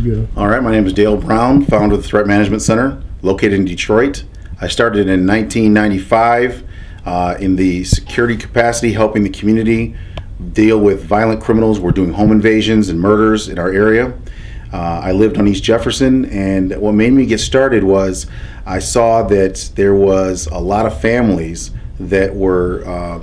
go. All right, my name is Dale Brown, founder of the Threat Management Center, located in Detroit. I started in 1995 in the security capacity, helping the community deal with violent criminals. We're doing home invasions and murders in our area. I lived on East Jefferson, and what made me get started was I saw that there was a lot of families that were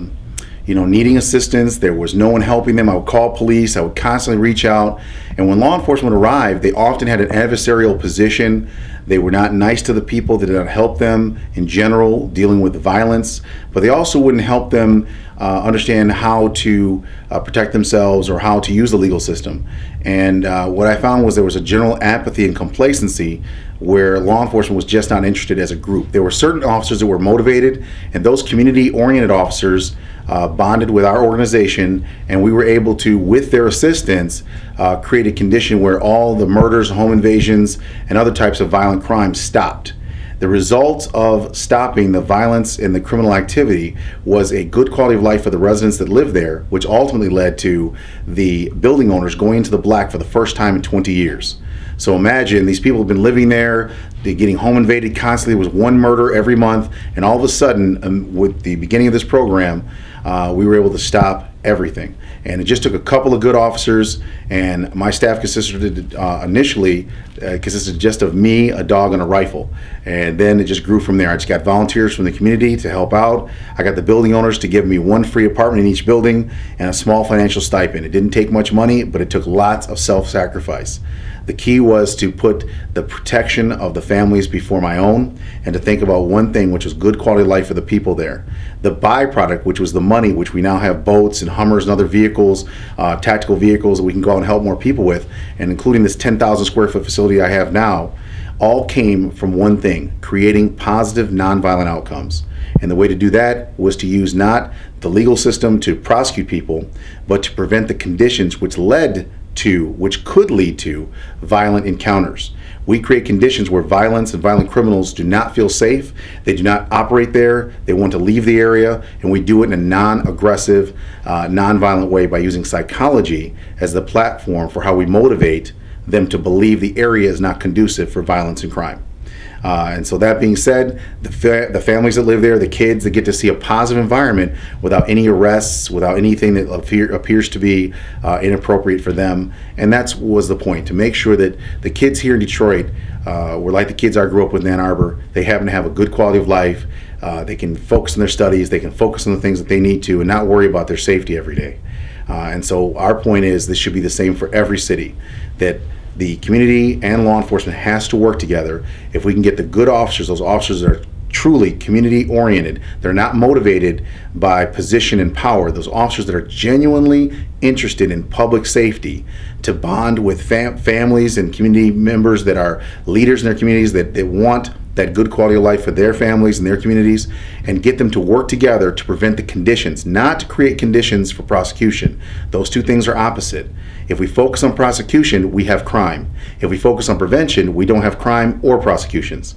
needing assistance. There was no one helping them. I would call police. I would constantly reach out. And when law enforcement arrived, they often had an adversarial position. They were not nice to the people. They did not help them in general dealing with violence, but they also wouldn't help them understand how to protect themselves or how to use the legal system. And what I found was there was a general apathy and complacency where law enforcement was just not interested as a group. There were certain officers that were motivated, and those community-oriented officers bonded with our organization, and we were able to, with their assistance, create a condition where all the murders, home invasions, and other types of violent crimes stopped. The result of stopping the violence and the criminal activity was a good quality of life for the residents that lived there, which ultimately led to the building owners going into the black for the first time in 20 years. So imagine these people have been living there, they're getting home invaded constantly. There was one murder every month, and all of a sudden, with the beginning of this program, we were able to stop everything. And it just took a couple of good officers, and my staff initially consisted just of me, a dog, and a rifle. And then it just grew from there. I just got volunteers from the community to help out. I got the building owners to give me one free apartment in each building and a small financial stipend. It didn't take much money, but it took lots of self-sacrifice. The key was to put the protection of the families before my own, and to think about one thing, which was good quality of life for the people there. The byproduct, which was the money, which we now have boats and Hummers and other vehicles, tactical vehicles that we can go out and help more people with, and including this 10,000 square foot facility I have now, all came from one thing: creating positive nonviolent outcomes. And the way to do that was to use not the legal system to prosecute people, but to prevent the conditions which could lead to violent encounters. We create conditions where violence and violent criminals do not feel safe, they do not operate there, they want to leave the area, and we do it in a non-aggressive, non-violent way by using psychology as the platform for how we motivate them to believe the area is not conducive for violence and crime. And so that being said, the families that live there, the kids that get to see a positive environment without any arrests, without anything that appears to be inappropriate for them. And that was the point, to make sure that the kids here in Detroit were like the kids I grew up with in Ann Arbor. They happen to have a good quality of life. They can focus on their studies. They can focus on the things that they need to and not worry about their safety every day. And so our point is this should be the same for every city, that the community and law enforcement has to work together. If we can get the good officers, those officers that are truly community oriented, they're not motivated by position and power, those officers that are genuinely interested in public safety, to bond with families and community members that are leaders in their communities, that want that good quality of life for their families and their communities, and get them to work together to prevent the conditions, not to create conditions for prosecution. Those two things are opposite. If we focus on prosecution, we have crime. If we focus on prevention, we don't have crime or prosecutions.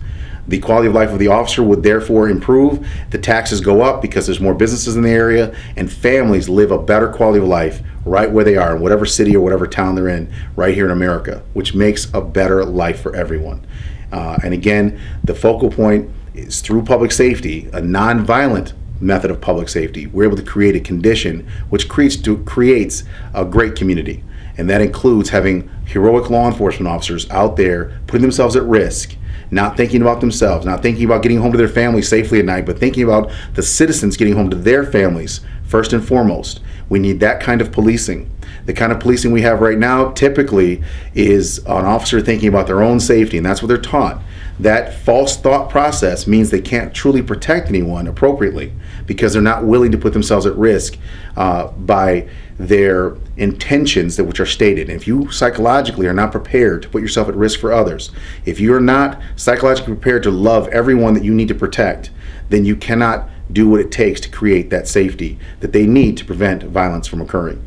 The quality of life of the officer would therefore improve, the taxes go up because there's more businesses in the area, and families live a better quality of life right where they are, in whatever city or whatever town they're in, right here in America, which makes a better life for everyone. And again, the focal point is through public safety, a nonviolent method of public safety. We're able to create a condition which creates a great community. And that includes having heroic law enforcement officers out there putting themselves at risk, not thinking about themselves, not thinking about getting home to their families safely at night, but thinking about the citizens getting home to their families first and foremost. We need that kind of policing. The kind of policing we have right now typically is an officer thinking about their own safety, and that's what they're taught. That false thought process means they can't truly protect anyone appropriately because they're not willing to put themselves at risk by their intentions which are stated. And if you psychologically are not prepared to put yourself at risk for others, if you're not psychologically prepared to love everyone that you need to protect, then you cannot do what it takes to create that safety that they need to prevent violence from occurring.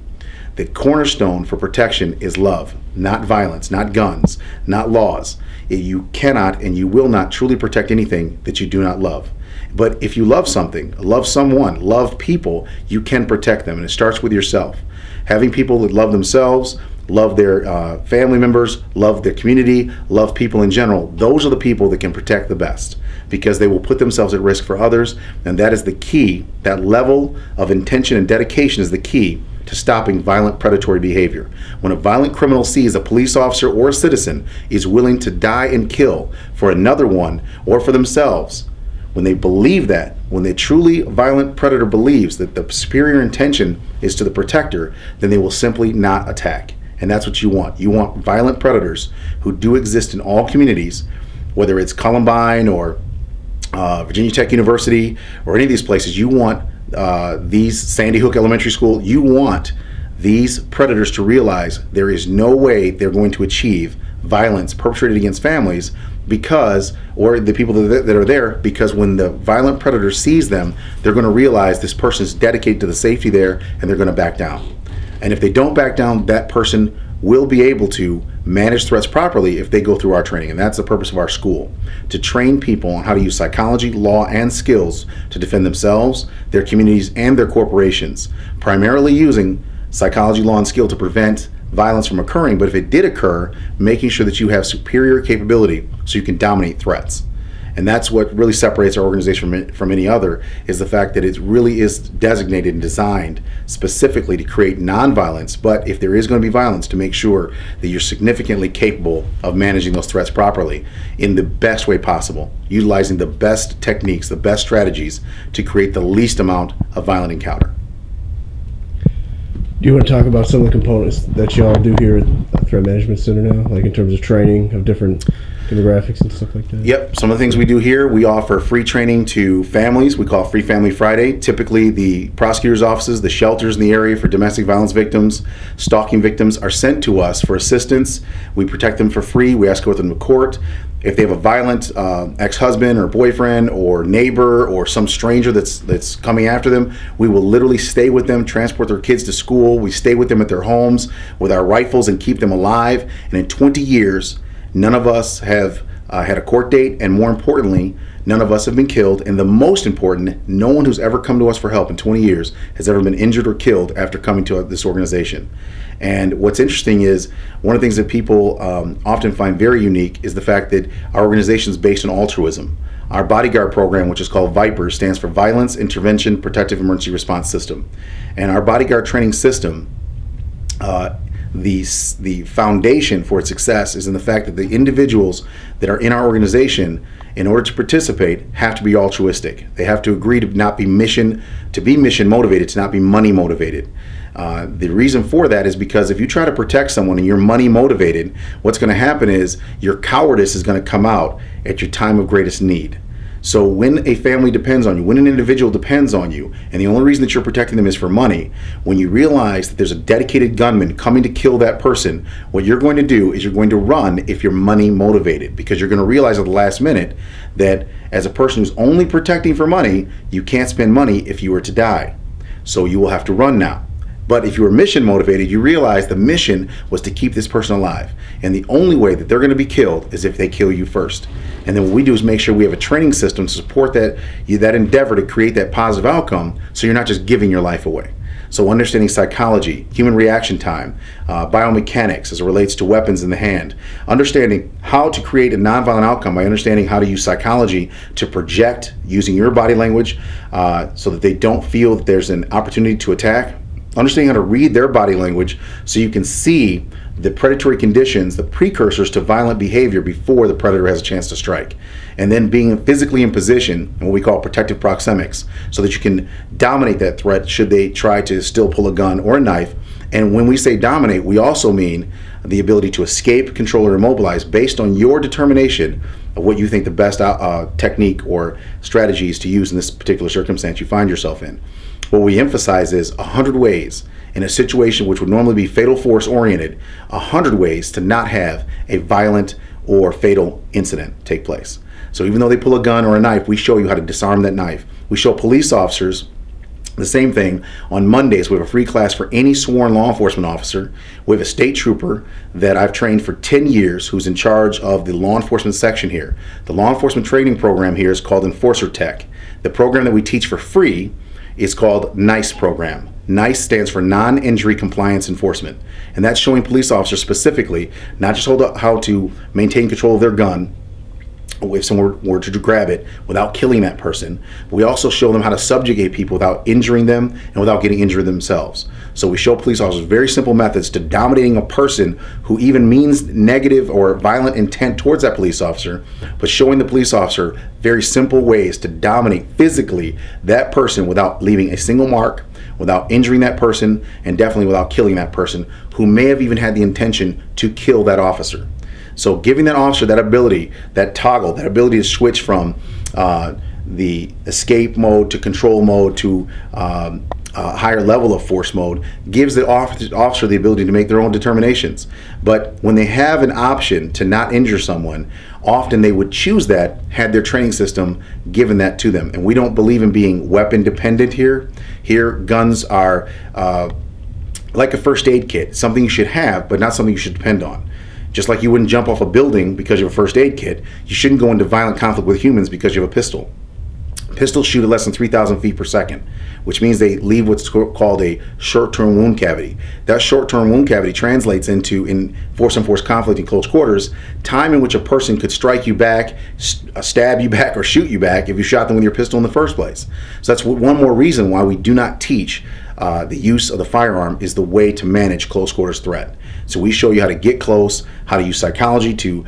The cornerstone for protection is love, not violence, not guns, not laws. You cannot and you will not truly protect anything that you do not love. But if you love something, love someone, love people, you can protect them, and it starts with yourself. Having people that love themselves, love their family members, love their community, love people in general, those are the people that can protect the best, because they will put themselves at risk for others. And that is the key. That level of intention and dedication is the key to stopping violent predatory behavior. When a violent criminal sees a police officer or a citizen is willing to die and kill for another one or for themselves, when they believe that, when the truly violent predator believes that the superior intention is to the protector, then they will simply not attack. And that's what you want. You want violent predators who do exist in all communities, whether it's Columbine or Virginia Tech University or any of these places. You want these Sandy Hook Elementary School, you want these predators to realize there is no way they're going to achieve violence perpetrated against families because, or the people that are there, because when the violent predator sees them, they're going to realize this person is dedicated to the safety there, and they're going to back down. And if they don't back down, that person will be able to manage threats properly if they go through our training. And that's the purpose of our school, to train people on how to use psychology, law, and skills to defend themselves, their communities, and their corporations, primarily using psychology, law, and skill to prevent violence from occurring. But if it did occur, making sure that you have superior capability so you can dominate threats. And that's what really separates our organization from any other, is the fact that it really is designated and designed specifically to create nonviolence, but if there is going to be violence, to make sure that you're significantly capable of managing those threats properly in the best way possible, utilizing the best techniques, the best strategies to create the least amount of violent encounter. Do you want to talk about some of the components that y'all do here at the Threat Management Center now, like in terms of training of different demographics and stuff like that? Yep, some of the things we do here, we offer free training to families. We call Free Family Friday. Typically the prosecutor's offices, the shelters in the area for domestic violence victims, stalking victims are sent to us for assistance. We protect them for free. We escort them to court. If they have a violent ex-husband or boyfriend or neighbor or some stranger that's coming after them, we will literally stay with them, transport their kids to school. We stay with them at their homes with our rifles and keep them alive. And in 20 years, none of us have had a court date, and more importantly, none of us have been killed. And the most important, no one who's ever come to us for help in 20 years has ever been injured or killed after coming to this organization. And what's interesting is, one of the things that people often find very unique is the fact that our organization is based on altruism. Our bodyguard program, which is called VIPER, stands for Violence Intervention Protective Emergency Response System. And our bodyguard training system, the foundation for its success is in the fact that the individuals that are in our organization, in order to participate, have to be altruistic. They have to agree to not be mission motivated, to not be money motivated. The reason for that is because if you try to protect someone and you're money motivated, what's going to happen is your cowardice is going to come out at your time of greatest need. So when a family depends on you, when an individual depends on you, and the only reason that you're protecting them is for money, when you realize that there's a dedicated gunman coming to kill that person, what you're going to do is you're going to run if you're money motivated, because you're going to realize at the last minute that as a person who's only protecting for money, you can't spend money if you were to die. So you will have to run now. But if you were mission motivated, you realize the mission was to keep this person alive. And the only way that they're going to be killed is if they kill you first. And then what we do is make sure we have a training system to support that endeavor to create that positive outcome, so you're not just giving your life away. So understanding psychology, human reaction time, biomechanics as it relates to weapons in the hand, understanding how to create a nonviolent outcome by understanding how to use psychology to project using your body language so that they don't feel that there's an opportunity to attack. Understanding how to read their body language so you can see the predatory conditions, the precursors to violent behavior before the predator has a chance to strike. And then being physically in position, what we call protective proxemics, so that you can dominate that threat should they try to still pull a gun or a knife. And when we say dominate, we also mean the ability to escape, control, or immobilize based on your determination of what you think the best technique or strategy is to use in this particular circumstance you find yourself in. What we emphasize is 100 ways in a situation which would normally be fatal force oriented, 100 ways to not have a violent or fatal incident take place. So even though they pull a gun or a knife, we show you how to disarm that knife. We show police officers the same thing. On Mondays, we have a free class for any sworn law enforcement officer. We have a state trooper that I've trained for 10 years who's in charge of the law enforcement section here. The law enforcement training program here is called Enforcer Tech. The program that we teach for free is called NICE program. NICE stands for Non-Injury Compliance Enforcement, and that's showing police officers specifically not just how to maintain control of their gun if someone were to grab it without killing that person, but we also show them how to subjugate people without injuring them and without getting injured themselves. So we show police officers very simple methods to dominating a person who even means negative or violent intent towards that police officer, but showing the police officer very simple ways to dominate physically that person without leaving a single mark, without injuring that person, and definitely without killing that person who may have even had the intention to kill that officer. So giving that officer that ability, that toggle, that ability to switch from the escape mode to control mode to a higher level of force mode gives the officer the ability to make their own determinations. But when they have an option to not injure someone, often they would choose that had their training system given that to them. And we don't believe in being weapon dependent here. Here, guns are like a first aid kit, something you should have, but not something you should depend on. Just like you wouldn't jump off a building because you have a first aid kit, you shouldn't go into violent conflict with humans because you have a pistol. Pistols shoot at less than 3,000 feet per second, which means they leave what's called a short-term wound cavity. That short-term wound cavity translates into, in force-on-force conflict in close quarters, time in which a person could strike you back, stab you back, or shoot you back if you shot them with your pistol in the first place. So that's one more reason why we do not teach the use of the firearm is the way to manage close quarters threat. So we show you how to get close, how to use psychology to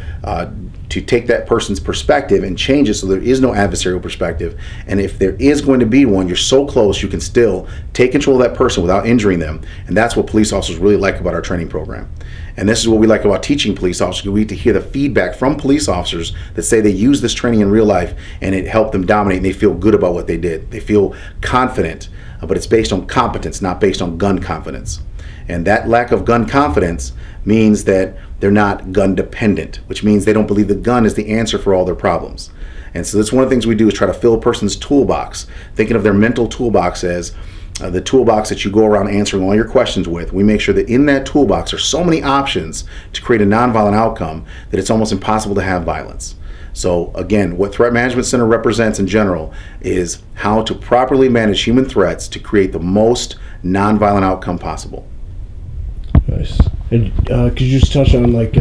take that person's perspective and change it so there is no adversarial perspective. And if there is going to be one, you're so close you can still take control of that person without injuring them. And that's what police officers really like about our training program. And this is what we like about teaching police officers. We get to hear the feedback from police officers that say they use this training in real life and it helped them dominate and they feel good about what they did. They feel confident, but it's based on competence, not based on gun confidence. And that lack of gun confidence means that they're not gun dependent, which means they don't believe the gun is the answer for all their problems. And so that's one of the things we do is try to fill a person's toolbox, thinking of their mental toolbox as the toolbox that you go around answering all your questions with. We make sure that in that toolbox are so many options to create a nonviolent outcome that it's almost impossible to have violence. So again, what Threat Management Center represents in general is how to properly manage human threats to create the most nonviolent outcome possible. Nice. And could you just touch on like